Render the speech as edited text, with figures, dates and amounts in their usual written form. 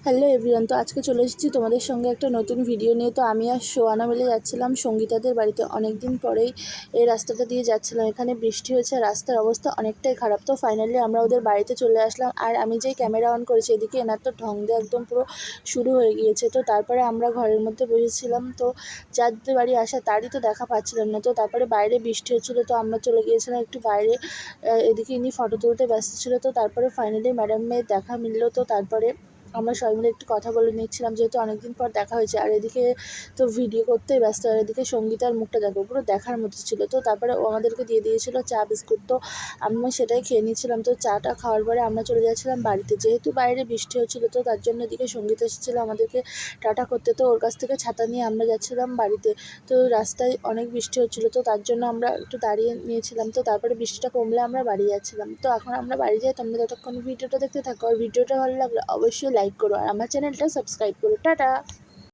Hello everyone, তো আজকে চলে এসেছি তোমাদের সঙ্গে একটা নতুন ভিডিও নিয়ে। তো আমি আর সোয়ানা মিলে যাচ্ছিলাম সঙ্গীতাদের বাড়িতে। অনেক দিন পরেই এই রাস্তাটা দিয়ে যাচ্ছিলাম। এখানে বৃষ্টি হয়েছে, রাস্তার অবস্থা অনেকটাই খারাপ। তো ফাইনালি আমরা ওদের বাড়িতে চলে আসলাম। আর আমি যেই ক্যামেরা অন করেছি এদিকে এনার তো ঢং দিয়ে একদম পুরো শুরু হয়ে গিয়েছে। তো তারপরে আমরা ঘরের মধ্যে বসেছিলাম। তো যাদের বাড়ি আসা তারই তো দেখা পাচ্ছিলাম না। তো তারপরে বাইরে বৃষ্টি হচ্ছিলো, তো আমরা চলে গিয়েছিলাম একটু বাইরে। এদিকে ইনি ফটো তুলতে ব্যস্ত ছিল। তো তারপরে ফাইনালি ম্যাডামের দেখা মিললো। তো তারপরে আমরা সবাই মিলে একটু কথা বলে নিচ্ছিলাম, যেহেতু অনেকদিন পর দেখা হয়েছে। আর এদিকে তো ভিডিও করতেই ব্যস্ত। আর এদিকে সঙ্গীতার মুখটা দেখো, পুরো দেখার মতো ছিল। তো তারপরে ও আমাদেরকে দিয়ে দিয়েছিল চা বিস্কুট। তো আমি সেটাই খেয়ে নিচ্ছিলাম। তো চাটা খাওয়ার পরে আমরা চলে যাচ্ছিলাম বাড়িতে, যেহেতু বাইরে বৃষ্টি হচ্ছিলো। তো তার জন্য এদিকে সঙ্গীত এসেছিলো আমাদেরকে টাটা করতে। তো ওর কাছ থেকে ছাতা নিয়ে আমরা যাচ্ছিলাম বাড়িতে। তো রাস্তায় অনেক বৃষ্টি হচ্ছিলো, তো তার জন্য আমরা একটু দাঁড়িয়ে নিয়েছিলাম। তো তারপরে বৃষ্টিটা কমলে আমরা বাড়ি যাচ্ছিলাম। তো এখন আমরা বাড়ি যাই। তোমরা ততক্ষণ ভিডিওটা দেখতে থাকো। আর ভিডিওটা ভালো লাগলে অবশ্যই লাইক করো আর আমার চ্যানেলটা সাবস্ক্রাইব করো। টাটা।